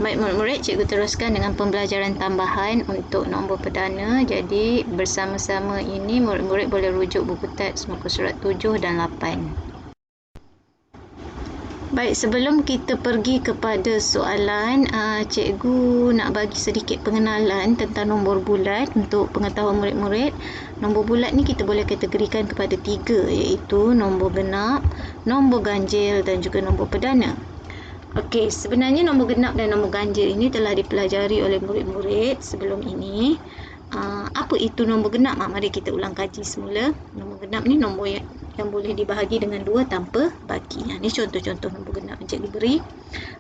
Baik murid-murid, cikgu teruskan dengan pembelajaran tambahan untuk nombor perdana. Jadi bersama-sama ini murid-murid boleh rujuk buku teks muka surat 7 dan 8. Baik, sebelum kita pergi kepada soalan, cikgu nak bagi sedikit pengenalan tentang nombor bulat untuk pengetahuan murid-murid. Nombor bulat ni kita boleh kategorikan kepada 3, iaitu nombor genap, nombor ganjil dan juga nombor perdana. Okey, sebenarnya nombor genap dan nombor ganjil ini telah dipelajari oleh murid-murid sebelum ini. Apa itu nombor genap? Mari kita ulang kaji semula. Nombor genap ni nombor yang boleh dibahagi dengan 2 tanpa baki. Ini contoh-contoh nombor genap yang cikgu beri.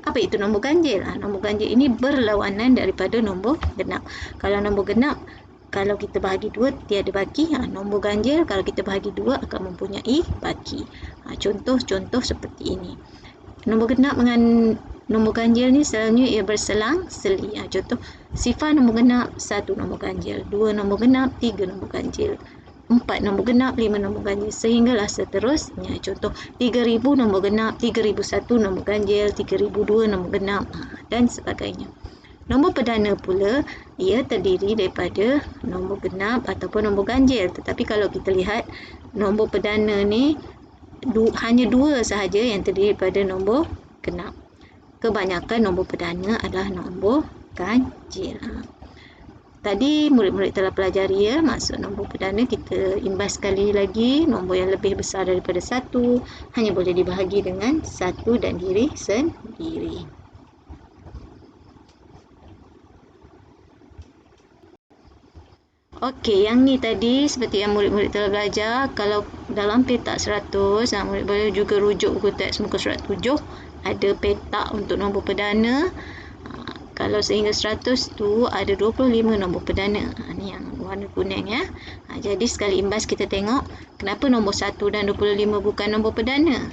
Apa itu nombor ganjil? Nombor ganjil ini berlawanan daripada nombor genap. Kalau nombor genap, kalau kita bahagi 2 tiada baki. Nombor ganjil kalau kita bahagi 2 akan mempunyai baki. Contoh-contoh seperti ini. Nombor genap dengan nombor ganjil ni selalunya ia berselang-seli. Contoh, sifar nombor genap 1 nombor ganjil, 2 nombor genap, 3 nombor ganjil, 4 nombor genap, 5 nombor ganjil, sehinggalah seterusnya. Contoh, 3000 nombor genap, 3001 nombor ganjil, 3002 nombor genap dan sebagainya. Nombor perdana pula, ia terdiri daripada nombor genap ataupun nombor ganjil. Tetapi kalau kita lihat, nombor perdana ni hanya 2 sahaja yang terdiri pada nombor genap. Kebanyakan nombor perdana adalah nombor ganjil. Tadi murid-murid telah pelajari ya, maksud nombor perdana. Kita imbas sekali lagi, nombor yang lebih besar daripada 1 hanya boleh dibahagi dengan 1 dan diri sendiri. Okey, yang ni tadi seperti yang murid-murid telah belajar. Kalau dalam petak 100, murid boleh juga rujuk buku teks muka surat 7. Ada petak untuk nombor perdana. Kalau sehingga 100 tu ada 25 nombor perdana. Ni yang warna kuning ya. Jadi sekali imbas kita tengok kenapa nombor 1 dan 25 bukan nombor perdana.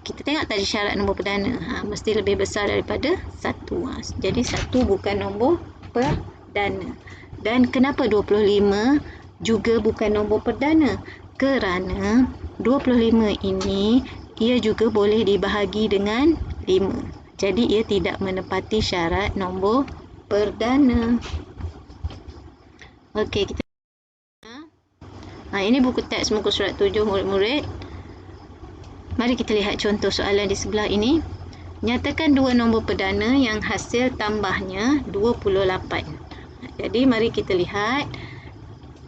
Kita tengok tadi syarat nombor perdana. Mesti lebih besar daripada 1. Jadi 1 bukan nombor perdana. Dan kenapa 25 juga bukan nombor perdana? Kerana 25 ini ia juga boleh dibahagi dengan 5. Jadi ia tidak menepati syarat nombor perdana. Okey, kita ini buku teks muka surat 7 murid-murid. Mari kita lihat contoh soalan di sebelah ini. Nyatakan 2 nombor perdana yang hasil tambahnya 28. Jadi mari kita lihat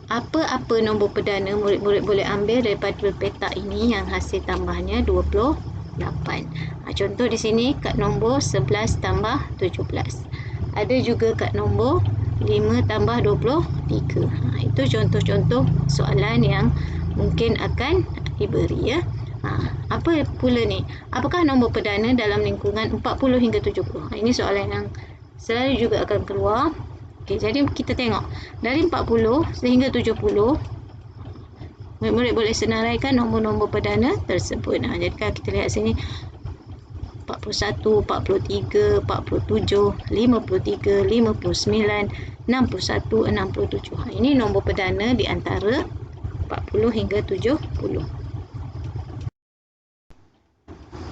apa-apa nombor perdana murid-murid boleh ambil daripada petak ini yang hasil tambahnya 28. Contoh di sini kat nombor 11 tambah 17. Ada juga kat nombor 5 tambah 23. Itu contoh-contoh soalan yang mungkin akan diberi ya. Apa pula ni? Apakah nombor perdana dalam lingkungan 40 hingga 70? Ini soalan yang selalu juga akan keluar. Okey, jadi kita tengok dari 40 sehingga 70, murid-murid boleh senaraikan nombor-nombor perdana tersebut. Jadi kalau kita lihat sini 41, 43, 47, 53, 59, 61, 67. Ini nombor perdana di antara 40 hingga 70.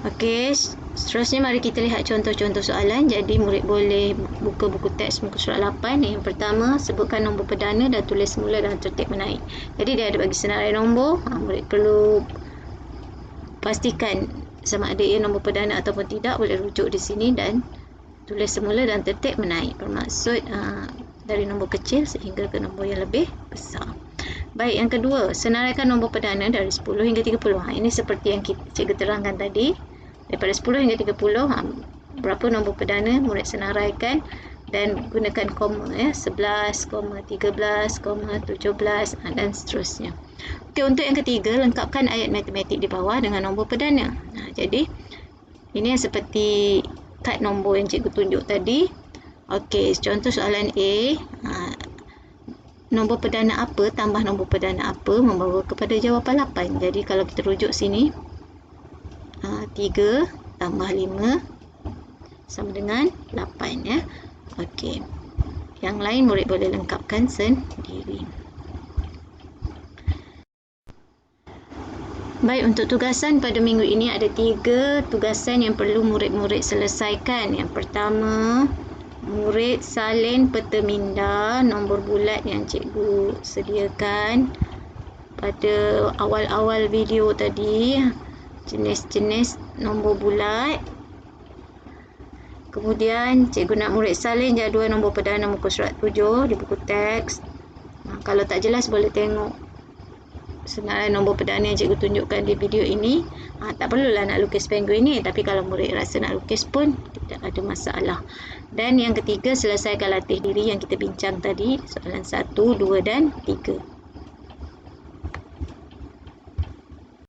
Okey, seterusnya mari kita lihat contoh-contoh soalan. Jadi murid boleh buka buku teks muka surat 8. Yang pertama, sebutkan nombor perdana dan tulis semula dalam tertib menaik. Jadi dia ada bagi senarai nombor. Murid perlu pastikan sama ada ia nombor perdana ataupun tidak. Boleh rujuk di sini dan tulis semula dalam tertib menaik. Bermaksud dari nombor kecil sehingga ke nombor yang lebih besar. Baik, yang kedua, senaraikan nombor perdana dari 10 hingga 30. Ini seperti yang cikgu terangkan tadi. Daripada 10 hingga 30, berapa nombor perdana murid senaraikan dan gunakan koma ya, 11, 13, 17 dan seterusnya. Okey, untuk yang ketiga, lengkapkan ayat matematik di bawah dengan nombor perdana. Jadi ini yang seperti kad nombor yang cikgu tunjuk tadi. Okey, contoh soalan A. Nombor perdana apa tambah nombor perdana apa membawa kepada jawapan 8. Jadi kalau kita rujuk sini, 3 tambah 5 sama dengan 8 ya. Okey. Yang lain murid boleh lengkapkan sendiri. Baik, untuk tugasan pada minggu ini ada 3 tugasan yang perlu murid-murid selesaikan. Yang pertama, murid salin peta minda nombor bulat yang cikgu sediakan pada awal-awal video tadi, jenis-jenis nombor bulat. Kemudian cikgu nak murid salin jadual nombor perdana muka surat 7 di buku teks. Kalau tak jelas boleh tengok senarai nombor perdana yang cikgu tunjukkan di video ini. Tak perlulah nak lukis penguin ni, tapi kalau murid rasa nak lukis pun tidak ada masalah. Dan yang ketiga, selesaikan latih diri yang kita bincang tadi, soalan 1, 2 dan 3.